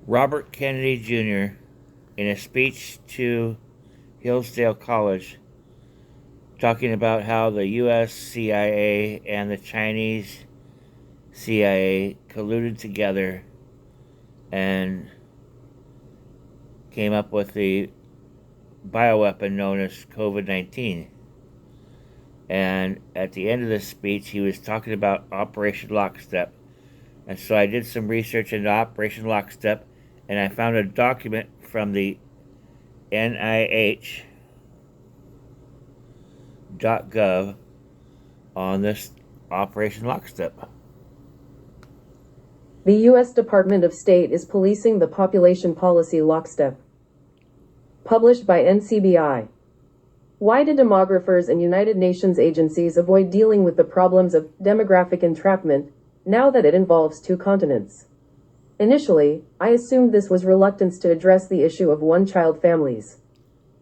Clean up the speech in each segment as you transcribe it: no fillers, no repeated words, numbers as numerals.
Robert Kennedy Jr., in a speech to Hillsdale College, talking about how the U.S. CIA and the Chinese CIA colluded together and came up with the bioweapon known as COVID-19. And at the end of this speech, he was talking about Operation Lockstep. And so I did some research into Operation Lockstep, and I found a document from the NIH.gov on this Operation Lockstep. The U.S. Department of State is policing the population policy Lockstep. Published by NCBI. Why do demographers and United Nations agencies avoid dealing with the problems of demographic entrapment now that it involves two continents? Initially, I assumed this was reluctance to address the issue of one-child families.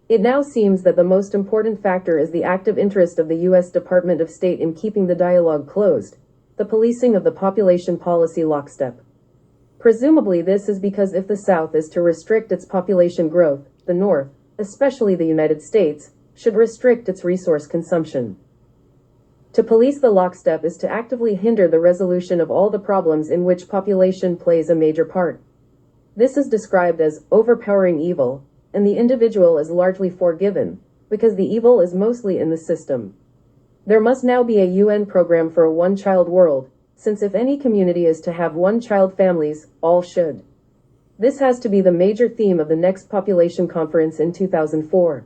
It now seems that the most important factor is the active interest of the U.S. Department of State in keeping the dialogue closed, the policing of the population policy Lockstep. Presumably this is because if the South is to restrict its population growth, the North, especially the United States, should restrict its resource consumption. To police the lockstep is to actively hinder the resolution of all the problems in which population plays a major part. This is described as overpowering evil, and the individual is largely forgiven, because the evil is mostly in the system. There must now be a UN program for a one-child world, since if any community is to have one-child families, all should. This has to be the major theme of the next population conference in 2004.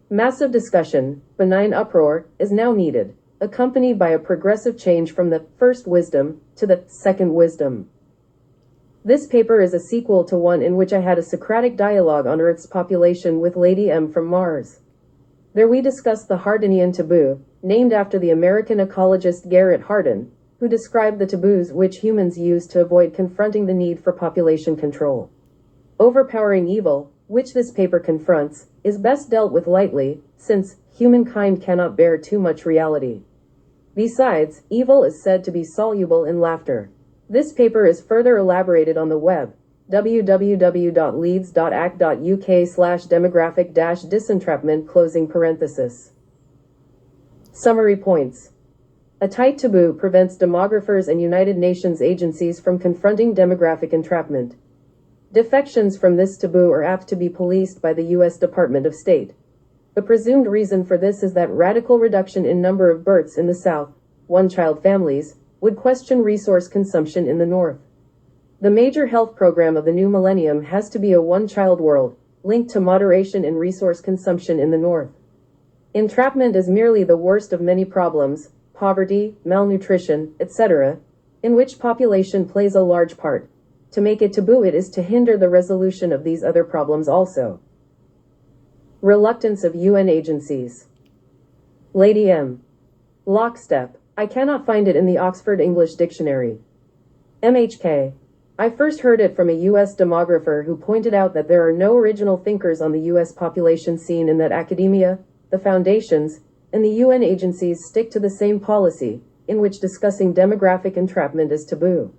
Massive discussion, benign uproar, is now needed, accompanied by a progressive change from the first wisdom to the second wisdom. This paper is a sequel to one in which I had a Socratic dialogue on Earth's population with Lady M from Mars. There we discussed the Hardinian taboo, named after the American ecologist Garrett Hardin, who described the taboos which humans use to avoid confronting the need for population control. Overpowering evil, which this paper confronts, is best dealt with lightly, since humankind cannot bear too much reality. Besides, evil is said to be soluble in laughter. This paper is further elaborated on the web, www.leeds.act.uk/demographic-disentrapment. Summary points. A tight taboo prevents demographers and United Nations agencies from confronting demographic entrapment. Defections from this taboo are apt to be policed by the U.S. Department of State. The presumed reason for this is that radical reduction in number of births in the South, one-child families, would question resource consumption in the North. The major health program of the new millennium has to be a one-child world, linked to moderation in resource consumption in the North. Entrapment is merely the worst of many problems, poverty, malnutrition, etc., in which population plays a large part. To make it taboo it is to hinder the resolution of these other problems also. Reluctance of UN agencies. Lady M. Lockstep. I cannot find it in the Oxford English Dictionary. MHK. I first heard it from a U.S. demographer who pointed out that there are no original thinkers on the U.S. population scene and that academia, the foundations, and the UN agencies stick to the same policy, in which discussing demographic entrapment is taboo.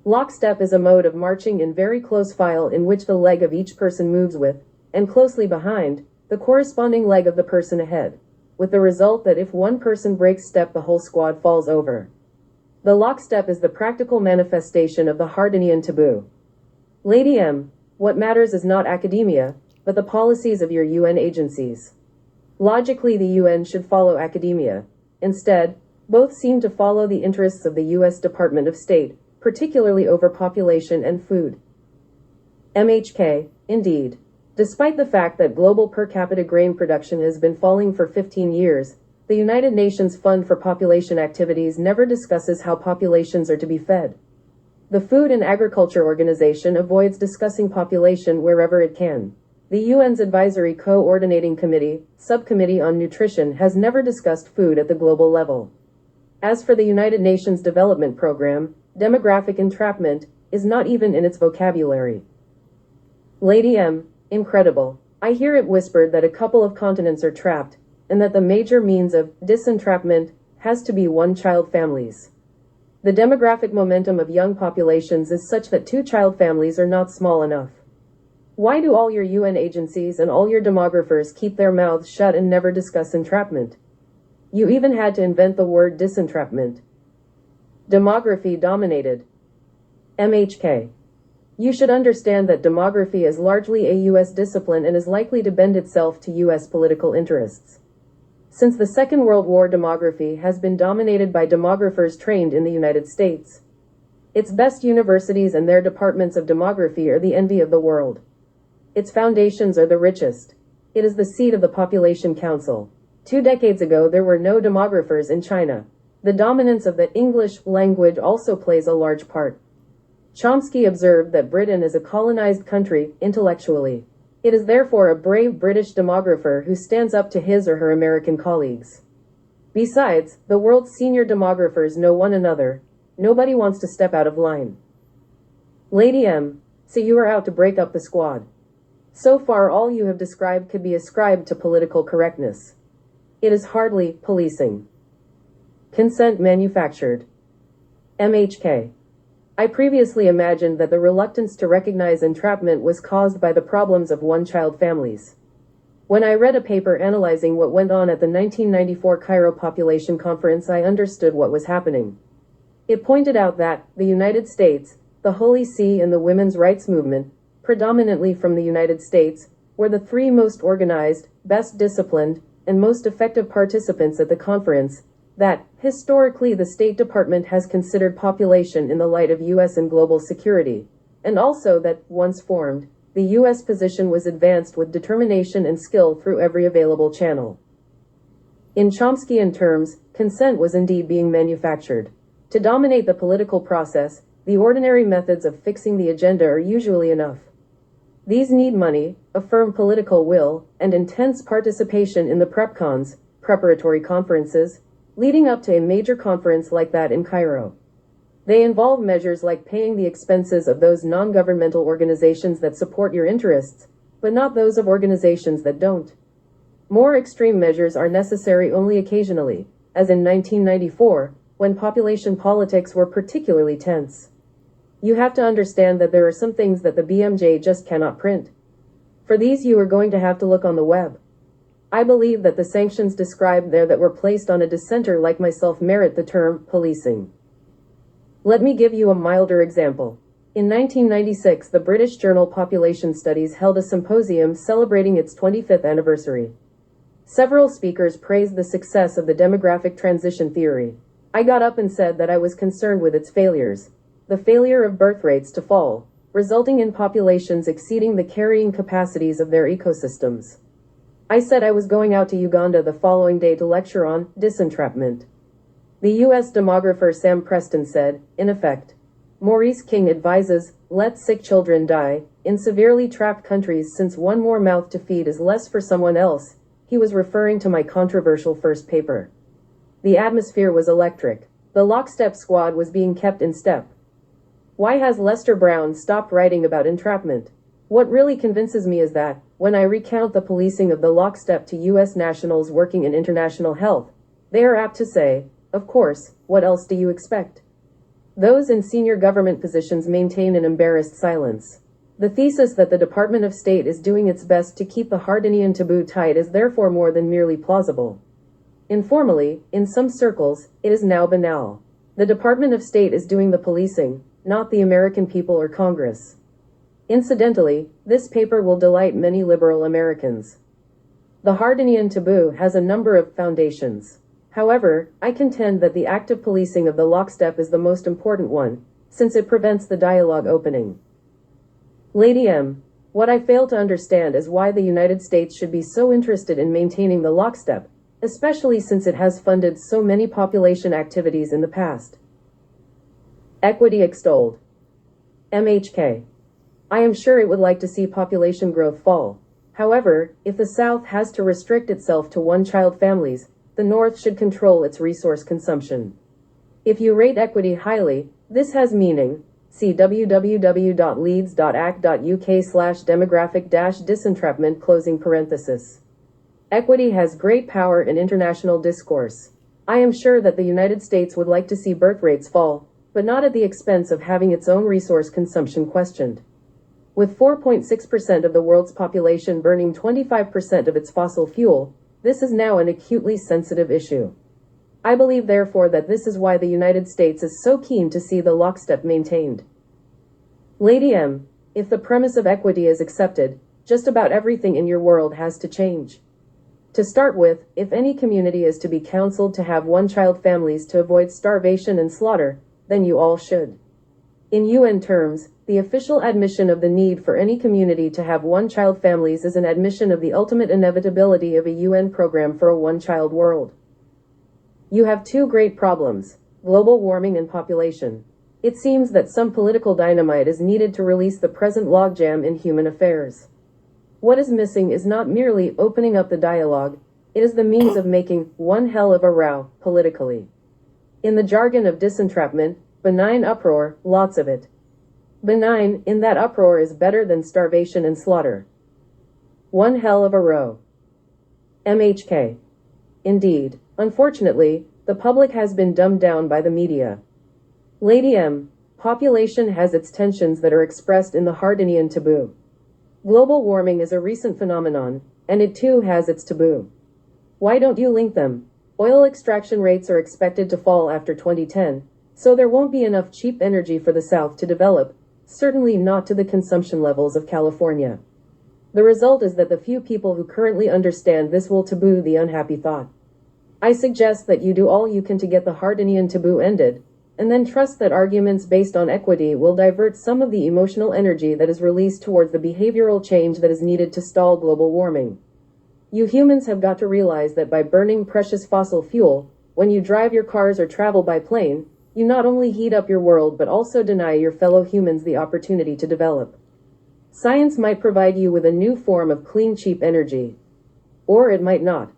Lockstep is a mode of marching in very close file in which the leg of each person moves with, and closely behind, the corresponding leg of the person ahead, with the result that if one person breaks step the whole squad falls over. The lockstep is the practical manifestation of the Hardinian taboo. Lady M, what matters is not academia, but the policies of your UN agencies. Logically the UN should follow academia. Instead, both seem to follow the interests of the U.S. Department of State, particularly over population and food. MHK, indeed. Despite the fact that global per capita grain production has been falling for 15 years, the United Nations Fund for Population Activities never discusses how populations are to be fed. The Food and Agriculture Organization avoids discussing population wherever it can. The UN's Advisory Coordinating Committee, Subcommittee on Nutrition, has never discussed food at the global level. As for the United Nations Development Program, demographic entrapment is not even in its vocabulary. Lady M, incredible. I hear it whispered that a couple of continents are trapped, and that the major means of disentrapment has to be one-child families. The demographic momentum of young populations is such that two-child families are not small enough. Why do all your UN agencies and all your demographers keep their mouths shut and never discuss entrapment? You even had to invent the word disentrapment. Demography dominated. MHK. You should understand that demography is largely a U.S. discipline and is likely to bend itself to U.S. political interests. Since the Second World War, demography has been dominated by demographers trained in the United States. Its best universities and their departments of demography are the envy of the world. Its foundations are the richest. It is the seat of the Population Council. 2 decades ago, there were no demographers in China. The dominance of the English language also plays a large part. Chomsky observed that Britain is a colonized country, intellectually. It is therefore a brave British demographer who stands up to his or her American colleagues. Besides, the world's senior demographers know one another. Nobody wants to step out of line. Lady M, so you are out to break up the squad. So far, all you have described could be ascribed to political correctness. It is hardly policing. Consent manufactured. MHK. I previously imagined that the reluctance to recognize entrapment was caused by the problems of one-child families. When I read a paper analyzing what went on at the 1994 Cairo Population Conference, I understood what was happening. It pointed out that the United States, the Holy See, and the women's rights movement, predominantly from the United States, were the 3 most organized, best disciplined, and most effective participants at the conference. That, historically, the State Department has considered population in the light of U.S. and global security, and also that, once formed, the U.S. position was advanced with determination and skill through every available channel. In Chomskyan terms, consent was indeed being manufactured. To dominate the political process, the ordinary methods of fixing the agenda are usually enough. These need money, a firm political will, and intense participation in the prepcons, preparatory conferences, leading up to a major conference like that in Cairo. They involve measures like paying the expenses of those non-governmental organizations that support your interests, but not those of organizations that don't. More extreme measures are necessary only occasionally, as in 1994, when population politics were particularly tense. You have to understand that there are some things that the BMJ just cannot print. For these, you are going to have to look on the web. I believe that the sanctions described there that were placed on a dissenter like myself merit the term policing. Let me give you a milder example. In 1996, the British journal Population Studies held a symposium celebrating its 25th anniversary. Several speakers praised the success of the demographic transition theory. I got up and said that I was concerned with its failures. The failure of birth rates to fall, resulting in populations exceeding the carrying capacities of their ecosystems. I said I was going out to Uganda the following day to lecture on disentrapment. The U.S. demographer Sam Preston said, in effect, Maurice King advises, let sick children die, in severely trapped countries since one more mouth to feed is less for someone else. He was referring to my controversial first paper. The atmosphere was electric. The lockstep squad was being kept in step. Why has Lester Brown stopped writing about entrapment? What really convinces me is that, when I recount the policing of the lockstep to U.S. nationals working in international health, they are apt to say, of course, what else do you expect? Those in senior government positions maintain an embarrassed silence. The thesis that the Department of State is doing its best to keep the Hardinian taboo tight is therefore more than merely plausible. Informally, in some circles, it is now banal. The Department of State is doing the policing, not the American people or Congress. Incidentally, this paper will delight many liberal Americans. The Hardinian taboo has a number of foundations. However, I contend that the active policing of the lockstep is the most important one, since it prevents the dialogue opening. Lady M, what I fail to understand is why the United States should be so interested in maintaining the lockstep, especially since it has funded so many population activities in the past. Equity extolled. MHK. I am sure it would like to see population growth fall. However, if the South has to restrict itself to one-child families, the North should control its resource consumption. If you rate equity highly, this has meaning. See www.leeds.act.uk/demographic-disentrapment. Equity has great power in international discourse. I am sure that the United States would like to see birth rates fall, but not at the expense of having its own resource consumption questioned. With 4.6% of the world's population burning 25% of its fossil fuel, this is now an acutely sensitive issue. I believe, therefore, that this is why the United States is so keen to see the lockstep maintained. Lady M, if the premise of equity is accepted, just about everything in your world has to change. To start with, if any community is to be counseled to have one-child families to avoid starvation and slaughter, then you all should. In UN terms, the official admission of the need for any community to have one-child families is an admission of the ultimate inevitability of a UN program for a one-child world. You have two great problems: global warming and population. It seems that some political dynamite is needed to release the present logjam in human affairs. What is missing is not merely opening up the dialogue, it is the means of making one hell of a row, politically. In the jargon of disentrapment, benign uproar, lots of it. Benign, in that uproar, is better than starvation and slaughter. One hell of a row. MHK. Indeed, unfortunately, the public has been dumbed down by the media. Lady M, population has its tensions that are expressed in the Hardinian taboo. Global warming is a recent phenomenon, and it too has its taboo. Why don't you link them? Oil extraction rates are expected to fall after 2010, so there won't be enough cheap energy for the South to develop, certainly not to the consumption levels of California. The result is that the few people who currently understand this will taboo the unhappy thought. I suggest that you do all you can to get the Hardinian taboo ended, and then trust that arguments based on equity will divert some of the emotional energy that is released towards the behavioral change that is needed to stall global warming. You humans have got to realize that by burning precious fossil fuel, when you drive your cars or travel by plane, you not only heat up your world but also deny your fellow humans the opportunity to develop. Science might provide you with a new form of clean, cheap energy. Or it might not.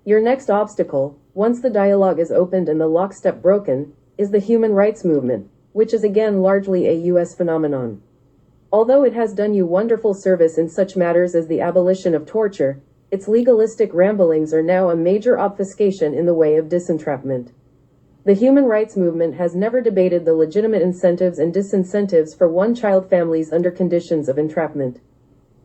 Your next obstacle, once the dialogue is opened and the lockstep broken, is the human rights movement, which is again largely a U.S. phenomenon. Although it has done you wonderful service in such matters as the abolition of torture, its legalistic ramblings are now a major obfuscation in the way of disentrapment. The human rights movement has never debated the legitimate incentives and disincentives for one-child families under conditions of entrapment.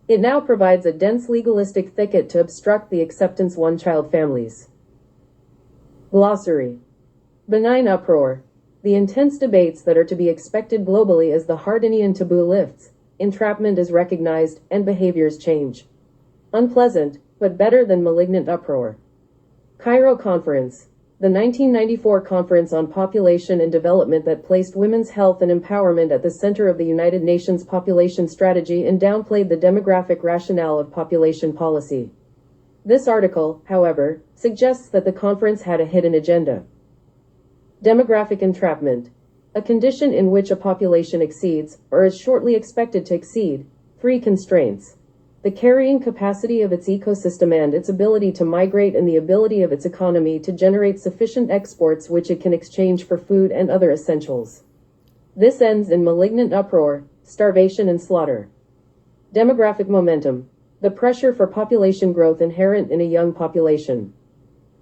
It now provides a dense legalistic thicket to obstruct the acceptance one-child families. Glossary. Benign uproar. The intense debates that are to be expected globally as the Hardinian taboo lifts, entrapment is recognized, and behaviors change. Unpleasant, but better than malignant uproar. Cairo Conference. The 1994 Conference on Population and Development that placed women's health and empowerment at the center of the United Nations population strategy and downplayed the demographic rationale of population policy. This article, however, suggests that the conference had a hidden agenda. Demographic entrapment. A condition in which a population exceeds, or is shortly expected to exceed, three constraints: the carrying capacity of its ecosystem and its ability to migrate, and the ability of its economy to generate sufficient exports which it can exchange for food and other essentials. This ends in malignant uproar, starvation and slaughter. Demographic momentum. The pressure for population growth inherent in a young population.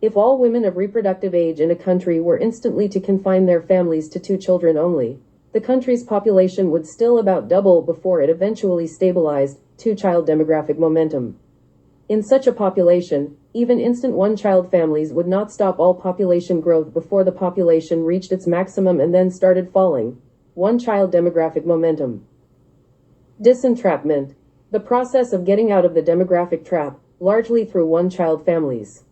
If all women of reproductive age in a country were instantly to confine their families to 2 children only, the country's population would still about double before it eventually stabilized. 2-child demographic momentum. In such a population, even instant one-child families would not stop all population growth before the population reached its maximum and then started falling. 1-child demographic momentum. Disentrapment. The process of getting out of the demographic trap, largely through one-child families.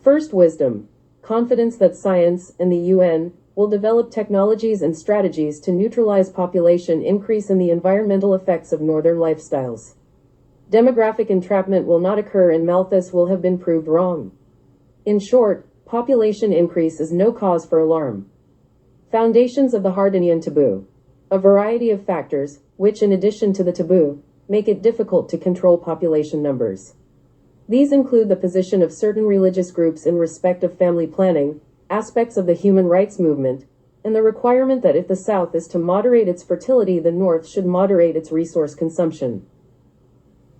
First wisdom. Confidence that science and the UN will develop technologies and strategies to neutralize population increase and the environmental effects of northern lifestyles. Demographic entrapment will not occur and Malthus will have been proved wrong. In short, population increase is no cause for alarm. Foundations of the Hardinian taboo. A variety of factors, which in addition to the taboo, make it difficult to control population numbers. These include the position of certain religious groups in respect of family planning, aspects of the human rights movement, and the requirement that if the South is to moderate its fertility, the North should moderate its resource consumption.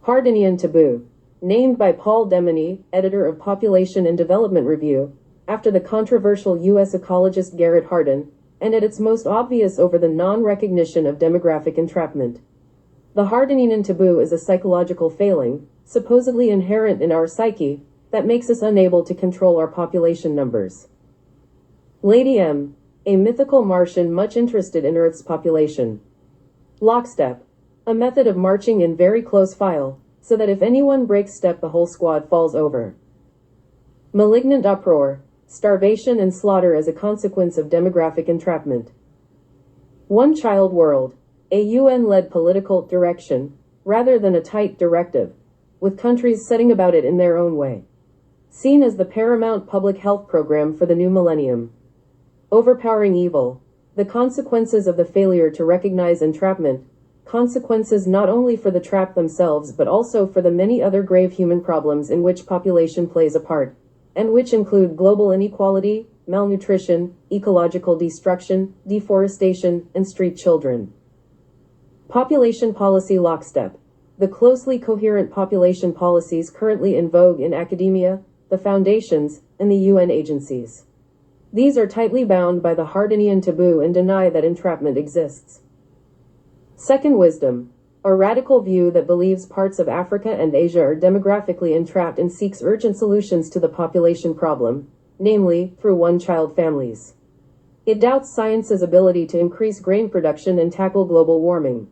Hardinian taboo, named by Paul Demeny, editor of Population and Development Review, after the controversial U.S. ecologist Garrett Hardin, and at its most obvious over the non-recognition of demographic entrapment. The hardening taboo is a psychological failing, supposedly inherent in our psyche, that makes us unable to control our population numbers. Lady M, a mythical Martian much interested in Earth's population. Lockstep, a method of marching in very close file, so that if anyone breaks step the whole squad falls over. Malignant uproar, starvation and slaughter as a consequence of demographic entrapment. One child world, a UN-led political direction, rather than a tight directive, with countries setting about it in their own way. Seen as the paramount public health program for the new millennium. Overpowering evil, the consequences of the failure to recognize entrapment, consequences not only for the trap themselves but also for the many other grave human problems in which population plays a part, and which include global inequality, malnutrition, ecological destruction, deforestation, and street children. Population policy lockstep, the closely coherent population policies currently in vogue in academia, the foundations, and the UN agencies. These are tightly bound by the Hardinian taboo and deny that entrapment exists. Second wisdom, a radical view that believes parts of Africa and Asia are demographically entrapped and seeks urgent solutions to the population problem, namely, through one-child families. It doubts science's ability to increase grain production and tackle global warming.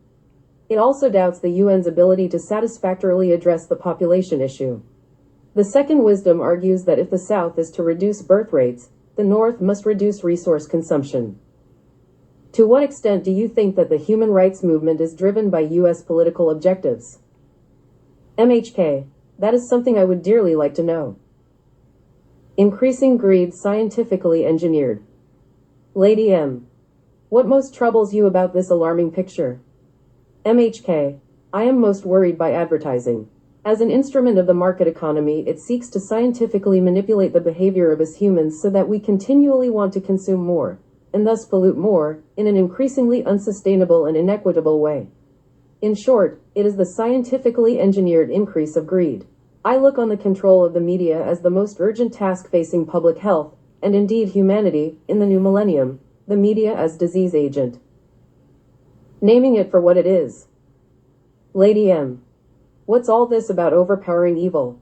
It also doubts the UN's ability to satisfactorily address the population issue. The second wisdom argues that if the South is to reduce birth rates, the North must reduce resource consumption. To what extent do you think that the human rights movement is driven by U.S. political objectives? MHK, that is something I would dearly like to know. Increasing greed scientifically engineered. Lady M, what most troubles you about this alarming picture? MHK, I am most worried by advertising. As an instrument of the market economy, it seeks to scientifically manipulate the behavior of us humans so that we continually want to consume more, and thus pollute more, in an increasingly unsustainable and inequitable way. In short, it is the scientifically engineered increase of greed. I look on the control of the media as the most urgent task facing public health, and indeed humanity, in the new millennium, the media as disease agent. Naming it for what it is. Lady M, what's all this about overpowering evil?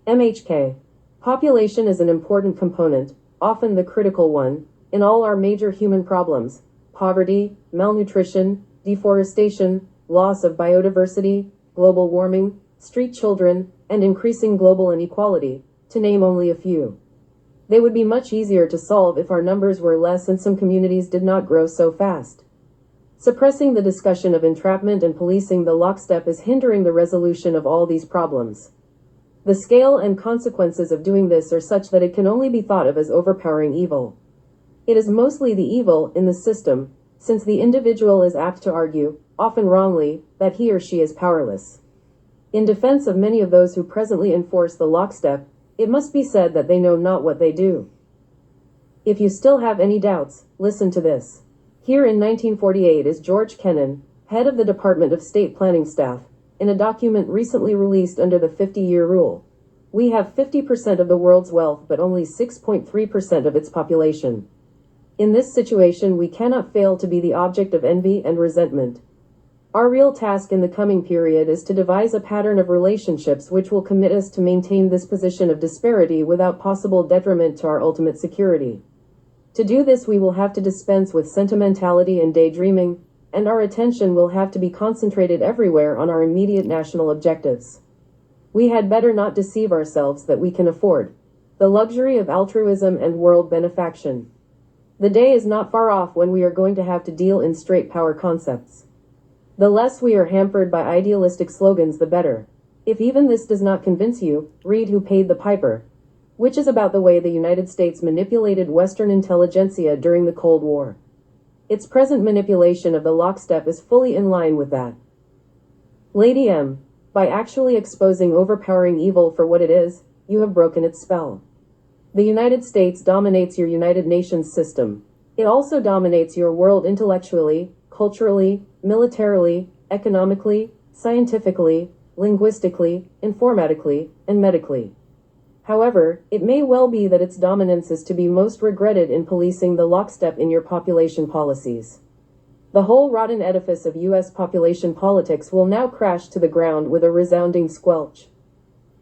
MHK, population is an important component, often the critical one, in all our major human problems: poverty, malnutrition, deforestation, loss of biodiversity, global warming, street children, and increasing global inequality, to name only a few. They would be much easier to solve if our numbers were less and some communities did not grow so fast. Suppressing the discussion of entrapment and policing the lockstep is hindering the resolution of all these problems. The scale and consequences of doing this are such that it can only be thought of as overpowering evil. It is mostly the evil in the system, since the individual is apt to argue, often wrongly, that he or she is powerless. In defense of many of those who presently enforce the lockstep, it must be said that they know not what they do. If you still have any doubts, listen to this. Here in 1948 is George Kennan, head of the Department of State Planning Staff, in a document recently released under the 50-year rule. We have 50% of the world's wealth but only 6.3% of its population. In this situation, we cannot fail to be the object of envy and resentment. Our real task in the coming period is to devise a pattern of relationships which will commit us to maintain this position of disparity without possible detriment to our ultimate security. To do this, we will have to dispense with sentimentality and daydreaming, and our attention will have to be concentrated everywhere on our immediate national objectives. We had better not deceive ourselves that we can afford the luxury of altruism and world benefaction. The day is not far off when we are going to have to deal in straight power concepts. The less we are hampered by idealistic slogans, the better. If even this does not convince you, read Who Paid the Piper, which is about the way the United States manipulated Western intelligentsia during the Cold War. Its present manipulation of the lockstep is fully in line with that. Lady M, by actually exposing overpowering evil for what it is, you have broken its spell. The United States dominates your United Nations system. It also dominates your world intellectually, culturally, militarily, economically, scientifically, linguistically, informatically, and medically. However, it may well be that its dominance is to be most regretted in policing the lockstep in your population policies. The whole rotten edifice of U.S. population politics will now crash to the ground with a resounding squelch.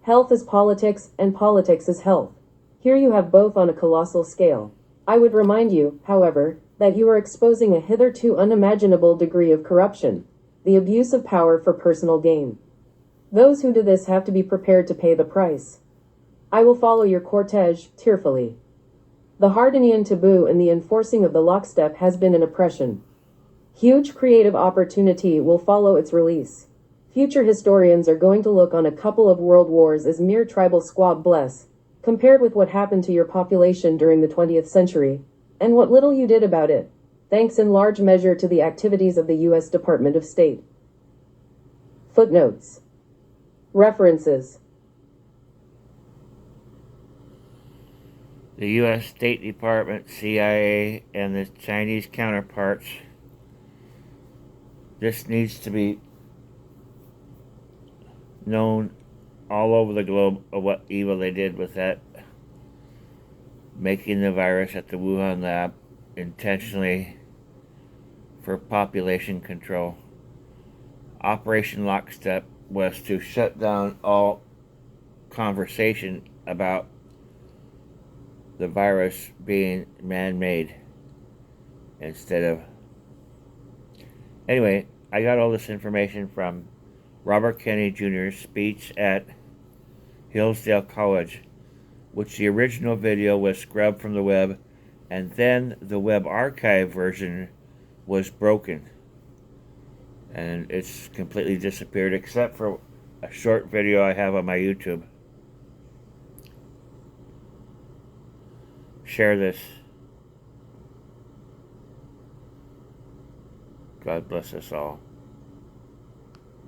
Health is politics, and politics is health. Here you have both on a colossal scale. I would remind you, however, that you are exposing a hitherto unimaginable degree of corruption, the abuse of power for personal gain. Those who do this have to be prepared to pay the price. I will follow your cortege, tearfully. The Hardinian taboo and the enforcing of the lockstep has been an oppression. Huge creative opportunity will follow its release. Future historians are going to look on a couple of world wars as mere tribal squab bless, compared with what happened to your population during the 20th century, and what little you did about it, thanks in large measure to the activities of the U.S. Department of State. Footnotes. References. The U.S. State Department, CIA, and the Chinese counterparts. This needs to be known all over the globe of what evil they did with that, making the virus at the Wuhan lab intentionally for population control. Operation Lockstep was to shut down all conversation about the virus being man-made instead of... Anyway, I got all this information from Robert Kennedy Jr.'s speech at Hillsdale College, which the original video was scrubbed from the web, and then the web archive version was broken. And it's completely disappeared, except for a short video I have on my YouTube. Share this. God bless us all.